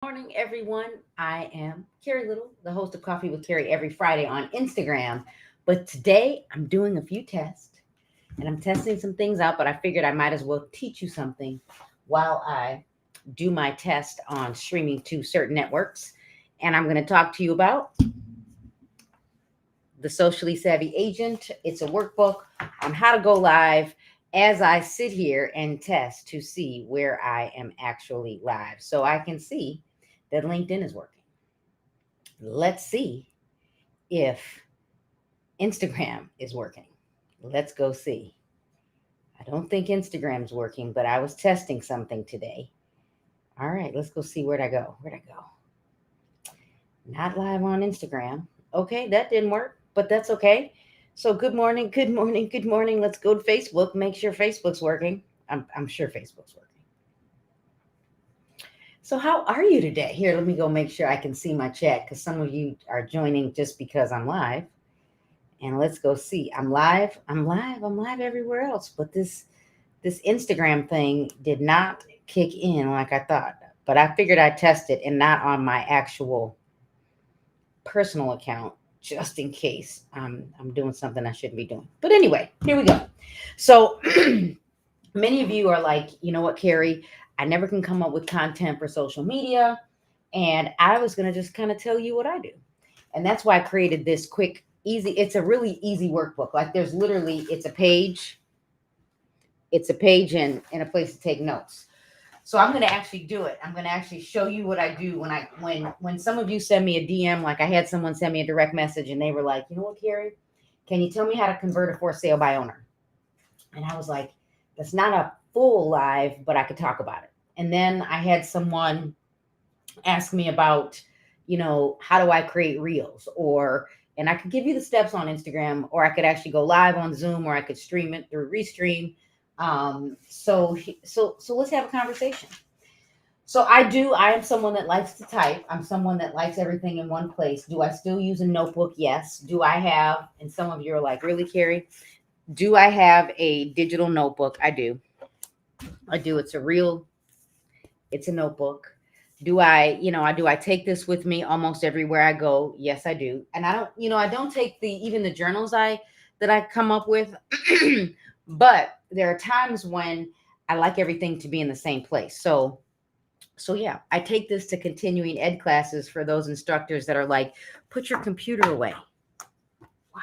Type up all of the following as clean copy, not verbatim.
Morning, everyone. I am Carrie Little, the host of Coffee with Carrie every Friday on Instagram. But today I'm doing a few tests and I'm testing some things out, but I figured I might as well teach you something while I do my test on streaming to certain networks. And I'm going to talk to you about the Socially Savvy Agent. It's a workbook on how to go live as I sit here and test to see where I am actually live. So I can see that LinkedIn is working. Let's see if Instagram is working. Let's go see. I don't think Instagram's working, but I was testing something today. All right, let's go see where'd I go? Where'd I go? Not live on Instagram. Okay, that didn't work, but that's okay. So good morning, good morning, good morning. Let's go to Facebook, make sure Facebook's working. I'm sure Facebook's working. So how are you today? Here, let me go make sure I can see my chat because some of you are joining just because I'm live. And let's go see. I'm live. I'm live. I'm live everywhere else. But this Instagram thing did not kick in like I thought. But I figured I'd test it and not on my actual personal account, just in case I'm doing something I shouldn't be doing. But anyway, here we go. So many of you are like, you know what, Carrie, I never can come up with content for social media. And I was going to just kind of tell you what I do. And that's why I created this quick, easy. It's a really easy workbook. Like there's literally, it's a page and a place to take notes. So I'm going to actually do it. I'm going to actually show you what I do when some of you send me a DM, like I had someone send me a direct message and they were like, you know what, Carrie, can you tell me how to convert a for sale by owner? And I was like, that's not a full live, but I could talk about it. And then I had someone ask me about, how do I create reels and I could give you the steps on Instagram, or I could actually go live on Zoom, or I could stream it through Restream. So let's have a conversation. So I am someone that likes to type. I'm someone that likes everything in one place. Do I still use a notebook? Yes. Do I have, and some of you are like, really, Carrie? Do I have a digital notebook? I do. I do. It's a notebook. Do I take this with me almost everywhere I go? Yes, I do. And I don't take even the journals that I come up with, but there are times when I like everything to be in the same place. So yeah, I take this to continuing ed classes for those instructors that are like, put your computer away. Why?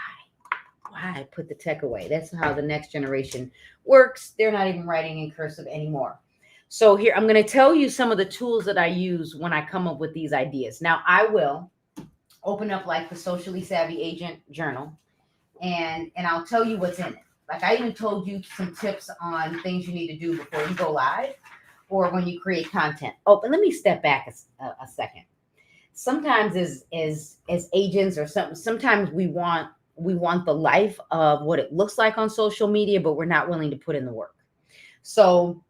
Why put the tech away? That's how the next generation works. They're not even writing in cursive anymore. So here, I'm going to tell you some of the tools that I use when I come up with these ideas. Now, I will open up like the Socially Savvy Agent journal, and I'll tell you what's in it. Like I even told you some tips on things you need to do before you go live or when you create content. Oh, but let me step back a second. Sometimes as agents or sometimes we want the life of what it looks like on social media, but we're not willing to put in the work. So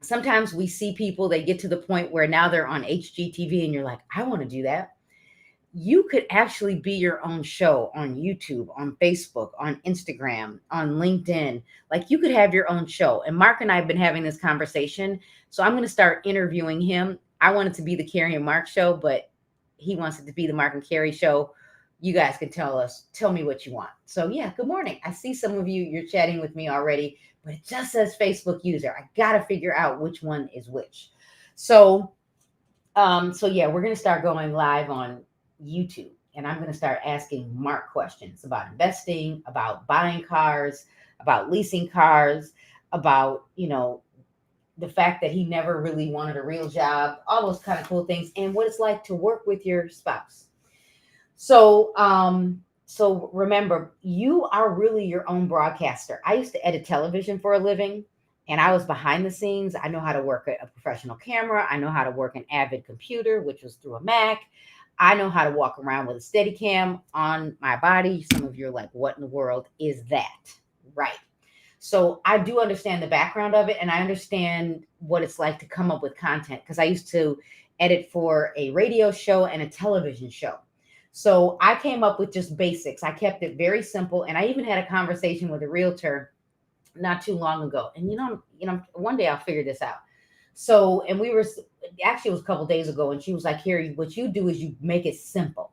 sometimes we see people, they get to the point where now they're on HGTV and you're like, I want to do that. You could actually be your own show on YouTube, on Facebook, on Instagram, on LinkedIn. Like you could have your own show. And Mark and I have been having this conversation. So I'm going to start interviewing him. I want it to be the Carrie and Mark show, but he wants it to be the Mark and Carrie show. You guys can tell me what you want. So yeah, good morning. I see some of you're chatting with me already, but it just says Facebook user. I got to figure out which one is which. So yeah, we're going to start going live on YouTube, and I'm going to start asking Mark questions about investing, about buying cars, about leasing cars, about, the fact that he never really wanted a real job, all those kind of cool things, and what it's like to work with your spouse. So remember, you are really your own broadcaster. I used to edit television for a living, and I was behind the scenes. I know how to work a professional camera. I know how to work an Avid computer, which was through a Mac. I know how to walk around with a Steadicam on my body. Some of you are like, what in the world is that? Right. So I do understand the background of it, and I understand what it's like to come up with content because I used to edit for a radio show and a television show. So I came up with just basics. I kept it very simple, and I even had a conversation with a realtor not too long ago. And one day I'll figure this out. So, and we were actually, it was a couple days ago, and she was like, Carrie, what you do is you make it simple.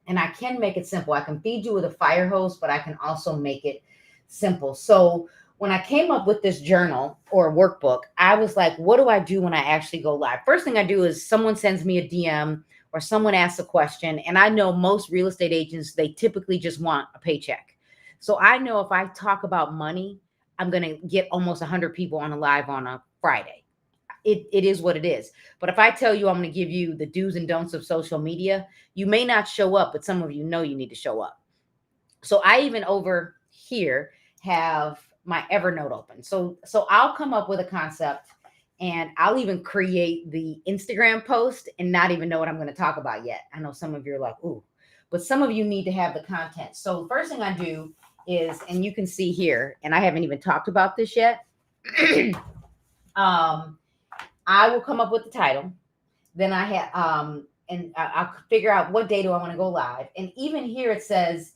And I can make it simple. I can feed you with a fire hose, but I can also make it simple. So when I came up with this journal or workbook, I was like, what do I do when I actually go live? First thing I do is someone sends me a DM or someone asks a question. And I know most real estate agents, they typically just want a paycheck. So I know if I talk about money, I'm going to get almost 100 people on a live on a Friday. It is what it is. But if I tell you I'm going to give you the do's and don'ts of social media, you may not show up, but some of you know you need to show up. So I even over here have my Evernote open. So I'll come up with a concept and I'll even create the Instagram post and not even know what I'm going to talk about yet. I know some of you are like, ooh, but some of you need to have the content. So the first thing I do is, and you can see here, and I haven't even talked about this yet. I will come up with the title. Then I have and I'll figure out what day do I want to go live. And even here it says,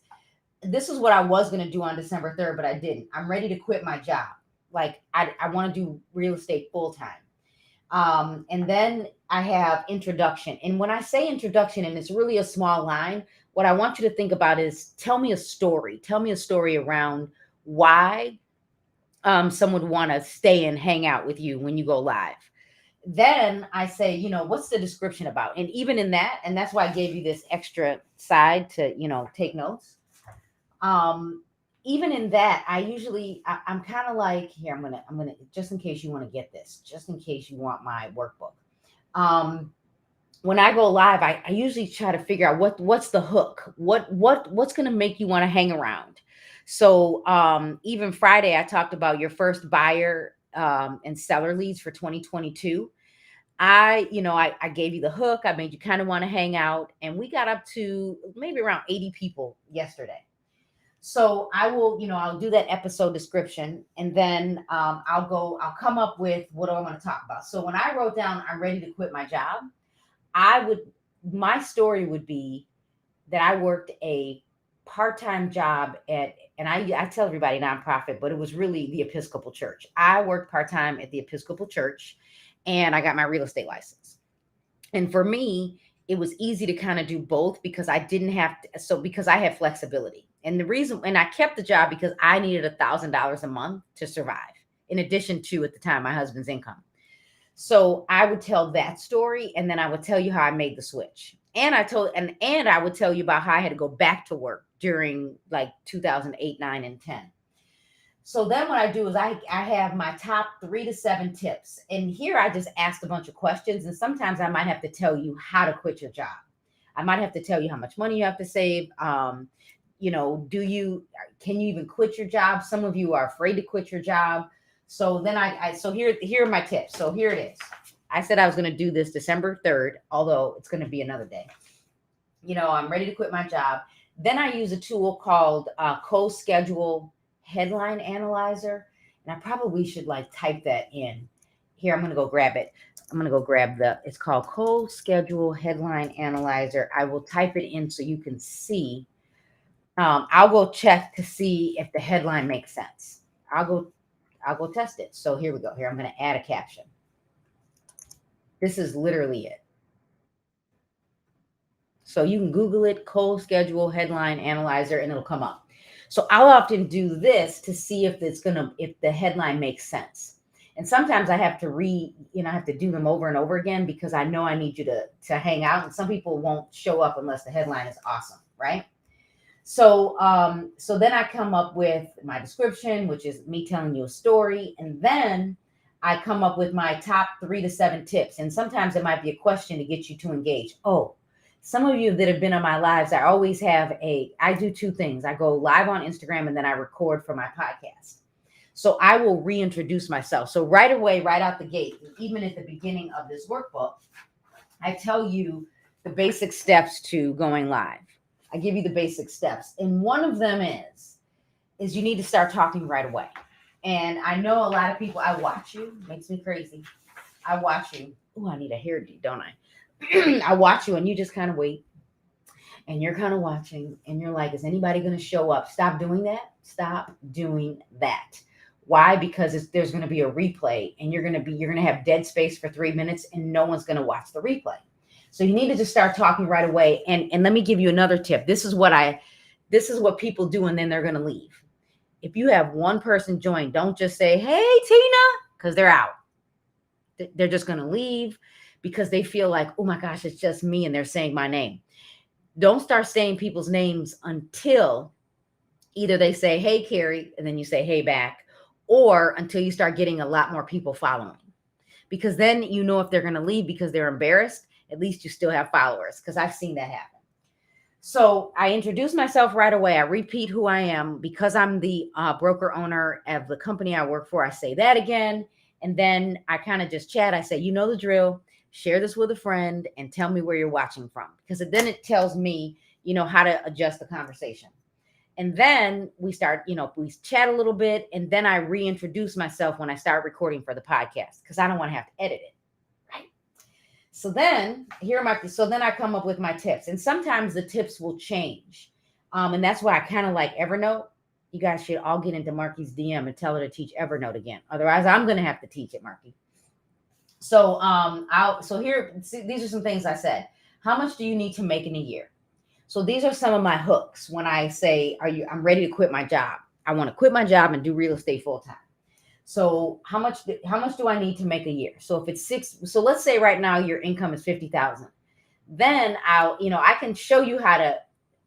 this is what I was going to do on December 3rd, but I didn't. I'm ready to quit my job. Like I want to do real estate full time. And then I have introduction. And when I say introduction, and it's really a small line, what I want you to think about is tell me a story. Tell me a story around why someone would want to stay and hang out with you when you go live. Then I say, what's the description about? And even in that, and that's why I gave you this extra side to, take notes. Even in that, I'm kind of like, here, I'm gonna, just in case you want to get this, just in case you want my workbook. When I go live, I usually try to figure out what's the hook, what's going to make you want to hang around. So even Friday, I talked about your first buyer and seller leads for 2022. I gave you the hook. I made you kind of want to hang out, and we got up to maybe around 80 people yesterday. So I'll do that episode description, and then I'll come up with what do I want to talk about. So when I wrote down, I'm ready to quit my job, my story would be that I worked a part-time job and I tell everybody nonprofit, but it was really the Episcopal Church. I worked part-time at the Episcopal Church and I got my real estate license. And for me, it was easy to kind of do both because I didn't have to, because I had flexibility. And the reason, and I kept the job because I needed $1,000 a month to survive, in addition to, at the time, my husband's income. So I would tell that story, and then I would tell you how I made the switch. And I would tell you about how I had to go back to work during like 2008, 9, and 10. So then what I do is I have my top 3 to 7 tips. And here I just asked a bunch of questions. And sometimes I might have to tell you how to quit your job. I might have to tell you how much money you have to save. Can you even quit your job? Some of you are afraid to quit your job. So then here are my tips. So here it is. I said I was going to do this December 3rd, although it's going to be another day. I'm ready to quit my job. Then I use a tool called Co-Schedule Headline Analyzer. And I probably should type that in. Here, I'm going to go grab it. I'm going to go grab it's called Co-Schedule Headline Analyzer. I will type it in so you can see. I'll go check to see if the headline makes sense. I'll go test it. So here we go. Here, I'm going to add a caption. This is literally it. So you can Google it, Co-Schedule Headline Analyzer, and it'll come up. So I'll often do this to see if the headline makes sense. And sometimes I have to I have to do them over and over again because I know I need you to hang out. And some people won't show up unless the headline is awesome, right? So then I come up with my description, which is me telling you a story. And then I come up with my top 3 to 7 tips. And sometimes it might be a question to get you to engage. Oh, some of you that have been on my lives, I do 2 things. I go live on Instagram and then I record for my podcast. So I will reintroduce myself. So right away, right out the gate, even at the beginning of this workbook, I tell you the basic steps to going live. I give you the basic steps. And one of them is you need to start talking right away. And I know a lot of people, I watch you, makes me crazy. I watch you. Oh, I need a hairdo, don't I? I watch you and you just kind of wait. And you're kind of watching and you're like, is anybody going to show up? Stop doing that. Stop doing that. Why? Because there's going to be a replay, and you're going to have dead space for 3 minutes, and no one's going to watch the replay. So you need to just start talking right away. And let me give you another tip. This is what people do, and then they're going to leave. If you have one person join, don't just say, "Hey, Tina," because they're out. They're just going to leave because they feel like, "Oh my gosh, it's just me," and they're saying my name. Don't start saying people's names until either they say, "Hey, Carrie," and then you say, "Hey," back, or until you start getting a lot more people following. Because then you know if they're going to leave because they're embarrassed, at least you still have followers, because I've seen that happen. So I introduce myself right away. I repeat who I am because I'm the broker owner of the company I work for. I say that again. And then I kind of just chat. I say, you know the drill. Share this with a friend and tell me where you're watching from. Because then it tells me, how to adjust the conversation. And then we start, we chat a little bit. And then I reintroduce myself when I start recording for the podcast because I don't want to have to edit it. So then I come up with my tips, and sometimes the tips will change. And that's why I kind of like Evernote. You guys should all get into Marky's DM and tell her to teach Evernote again. Otherwise, I'm going to have to teach it, Marky. So, these are some things I said. How much do you need to make in a year? So these are some of my hooks when I say, I'm ready to quit my job. I want to quit my job and do real estate full time. So how much do I need to make a year? So if it's so let's say right now your income is 50,000. Then I can show you how to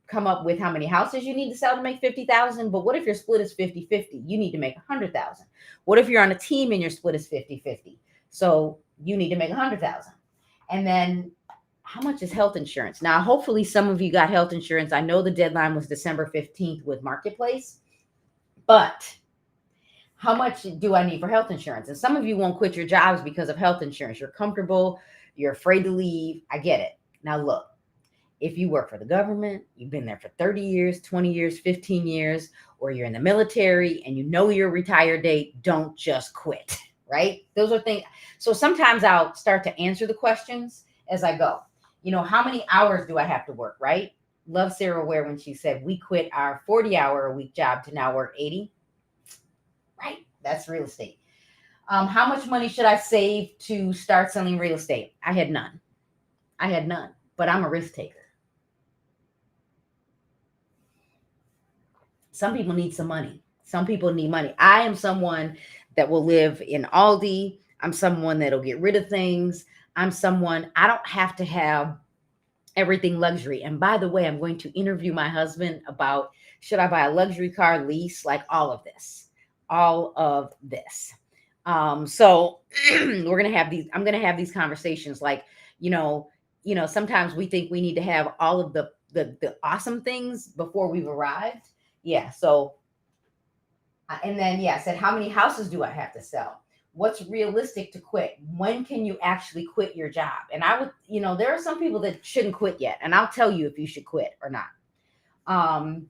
come up with how many houses you need to sell to make 50,000. But what if your split is 50-50? You need to make 100,000. What if you're on a team and your split is 50-50? So you need to make 100,000. And then how much is health insurance? Now, hopefully some of you got health insurance. I know the deadline was December 15th with Marketplace, but how much do I need for health insurance? And some of you won't quit your jobs because of health insurance. You're comfortable. You're afraid to leave. I get it. Now, look, if you work for the government, you've been there for 30 years, 20 years, 15 years, or you're in the military and you know your retire date, don't just quit, right? Those are things. So sometimes I'll start to answer the questions as I go. How many hours do I have to work, right? Love Sarah Ware when she said, we quit our 40-hour-a-week job to now work 80. Right. That's real estate. How much money should I save to start selling real estate? I had none, but I'm a risk taker. Some people need some money. Some people need money. I am someone that will live in Aldi. I'm someone that'll get rid of things. I don't have to have everything luxury. And by the way, I'm going to interview my husband about, should I buy a luxury car, lease, like all of this. So I'm going to have these conversations. Like, sometimes we think we need to have all of the awesome things before we've arrived. Yeah. So, and then, I said, how many houses do I have to sell? What's realistic to quit? When can you actually quit your job? And I would, there are some people that shouldn't quit yet. And I'll tell you if you should quit or not. And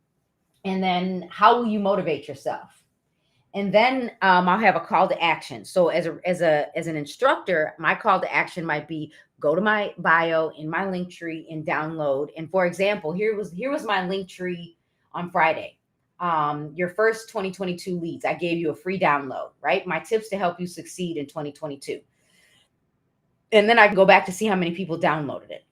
then how will you motivate yourself? And then I'll have a call to action. So as an instructor, my call to action might be go to my bio in my link tree and download. And for example, here was my link tree on Friday. Your first 2022 leads. I gave you a free download, right? My tips to help you succeed in 2022. And then I can go back to see how many people downloaded it.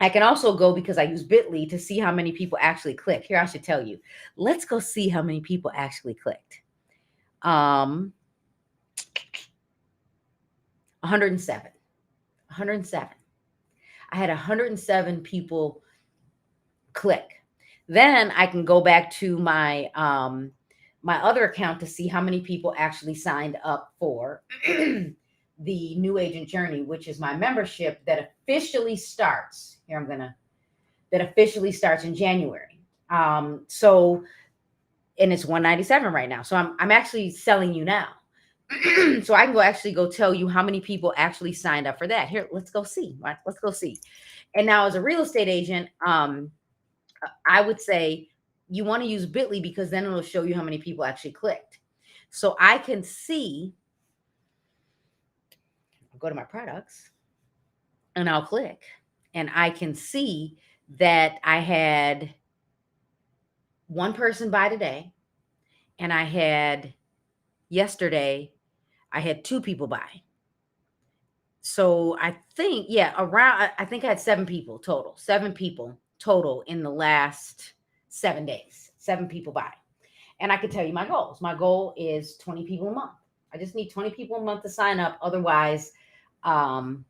I can also go, because I use Bitly, to see how many people actually click. Here, I should tell you. Let's go see how many people actually clicked. 107. I had 107 people click. Then I can go back to my other account to see how many people actually signed up for the New Agent Journey, which is my membership that officially starts. That officially starts in January. And it's $197 right now. So I'm actually selling you now. So I can go tell you how many people actually signed up for that. Here, let's go see. Right? Let's go see. And now as a real estate agent, I would say you want to use Bitly because then it'll show you how many people actually clicked. So I can see, I'll go to my products and I'll click, and I can see that I had one person buy today, and I had yesterday I had 2 people buy. So I think, yeah, around, I think I had 7 people total. 7 people total in the last 7 days. 7 people buy. And I can tell you my goals. My goal is 20 people a month. I just need 20 people a month to sign up. Otherwise, um,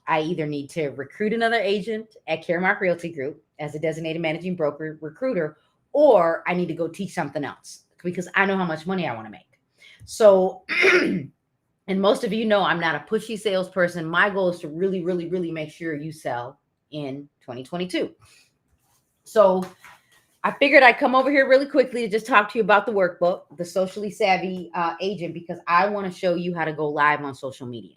I either need to recruit another agent at Caremark Realty Group as a designated managing broker recruiter, or I need to go teach something else because I know how much money I want to make. So, and most of you know I'm not a pushy salesperson. My goal is to really, really, really make sure you sell in 2022. So I figured I'd come over here really quickly to just talk to you about the workbook, the Socially Savvy Agent, because I want to show you how to go live on social media.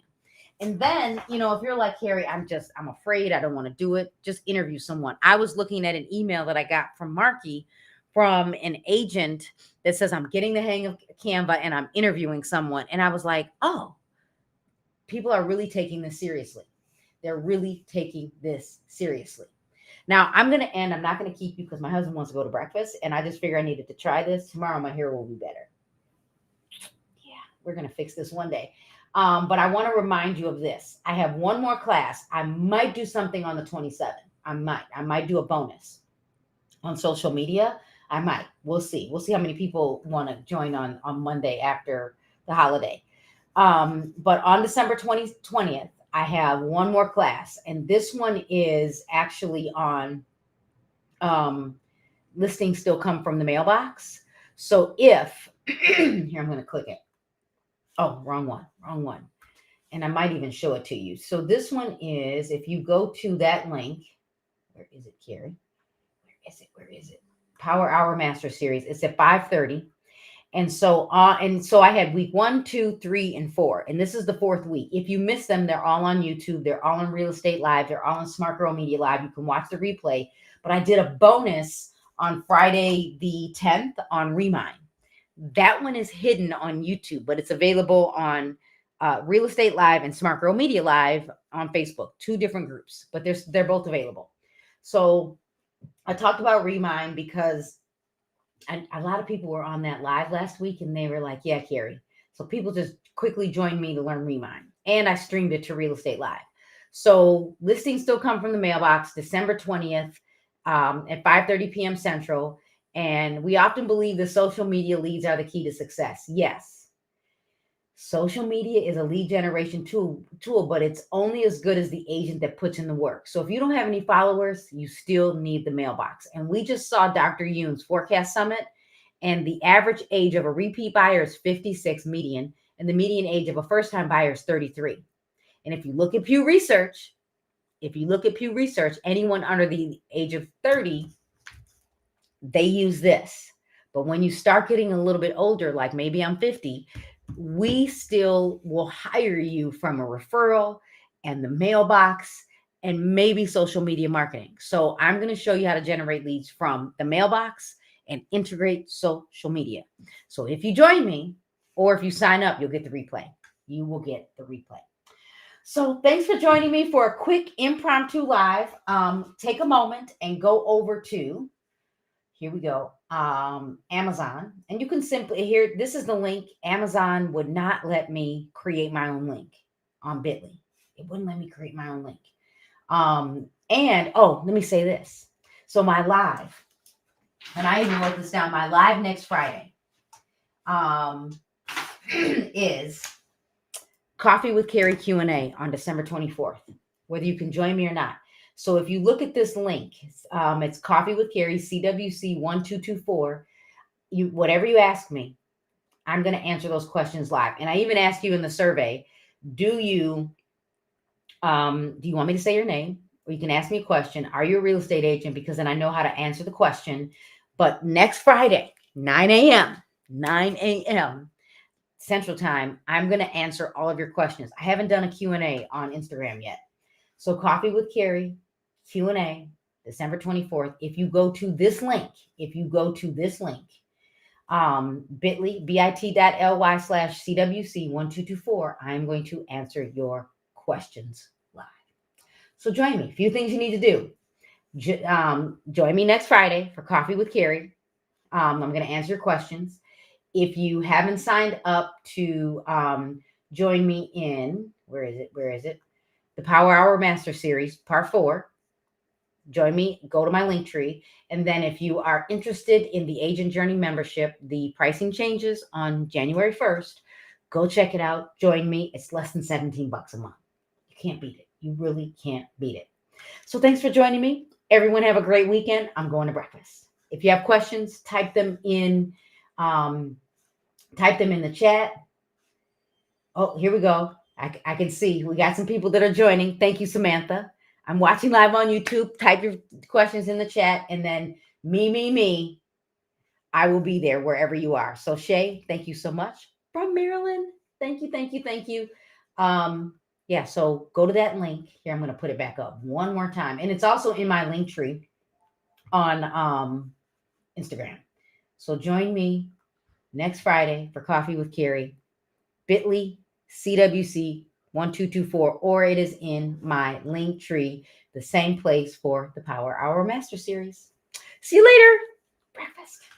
And then, if you're like, Carrie, I'm afraid, I don't want to do it, just interview someone. I was looking at an email that I got from Marky from an agent that says, I'm getting the hang of Canva and I'm interviewing someone. And I was like, oh, people are really taking this seriously. They're really taking this seriously. Now, I'm going to end. I'm not going to keep you because my husband wants to go to breakfast. And I just figure I needed to try this. Tomorrow, my hair will be better. Yeah, we're going to fix this one day. But I want to remind you of this. I have one more class. I might do something on the 27th. I might do a bonus on social media. I might. We'll see. We'll see how many people want to join on Monday after the holiday. But on December 20th, I have one more class. And this one is actually on listings still come from the mailbox. So if, here, I'm going to click it. Oh, wrong one. And I might even show it to you. So this one is, if you go to that link, where is it, Carrie? Where is it? Power Hour Master Series. It's at 5:30. And so I had week 1, 2, 3, and 4. And this is the 4th week. If you miss them, they're all on YouTube. They're all on Real Estate Live. They're all on Smart Girl Media Live. You can watch the replay. But I did a bonus on Friday the 10th on Remind. That one is hidden on YouTube, but it's available on Real Estate Live and Smart Girl Media Live on Facebook. 2 different groups, but they're both available. So I talked about Remind because a lot of people were on that live last week and they were like, yeah, Carrie. So people just quickly joined me to learn Remind. And I streamed it to Real Estate Live. So listings still come from the mailbox December 20th at 5:30 p.m. Central. And we often believe the social media leads are the key to success. Yes. Social media is a lead generation tool, but it's only as good as the agent that puts in the work. So if you don't have any followers, you still need the mailbox. And we just saw Dr. Yoon's Forecast Summit, and the average age of a repeat buyer is 56 median, and the median age of a first-time buyer is 33. And if you look at Pew Research, anyone under the age of 30, they use this. But when you start getting a little bit older, like maybe I'm 50, we still will hire you from a referral and the mailbox and maybe social media marketing. So I'm going to show you how to generate leads from the mailbox and integrate social media. So if you join me or if you sign up, you'll get the replay. You will get the replay. So thanks for joining me for a quick impromptu live. Take a moment and go over to, here we go, Amazon. And you can simply, here, this is the link. Amazon would not let me create my own link on Bitly. It wouldn't let me create my own link. Let me say this. So my live, and I even wrote this down, my live next Friday is Coffee with Carrie Q&A on December 24th, whether you can join me or not. So if you look at this link, it's Coffee with Carrie, CWC 1224. Whatever you ask me, I'm going to answer those questions live. And I even asked you in the survey, do you want me to say your name? Or you can ask me a question. Are you a real estate agent? Because then I know how to answer the question. But next Friday, 9 a.m. Central Time, I'm going to answer all of your questions. I haven't done a Q&A on Instagram yet. So Coffee with Carrie, Q&A, December 24th. If you go to this link, bit.ly, bit.ly/CWC1224, I'm going to answer your questions live. So join me. A few things you need to do. Join me next Friday for Coffee with Carrie. I'm going to answer your questions. If you haven't signed up to join me in, where is it? The Power Hour Master Series, Part 4. Join me, go to my link tree. And then if you are interested in the Agent Journey membership, the pricing changes on January 1st. Go check it out. Join me. It's less than $17 a month. You can't beat it. You really can't beat it. So thanks for joining me. Everyone have a great weekend. I'm going to breakfast. If you have questions, type them in the chat. Oh, here we go. I can see we got some people that are joining. Thank you, Samantha. I'm watching live on YouTube. Type your questions in the chat, and then me. I will be there wherever you are. So Shay, thank you so much. From Maryland. Thank you. Yeah, so go to that link. Here, I'm going to put it back up one more time. And it's also in my link tree on Instagram. So join me next Friday for Coffee with Carrie. bit.ly CWC 1224, or it is in my link tree, the same place for the Power Hour Master Series. See you later. Breakfast.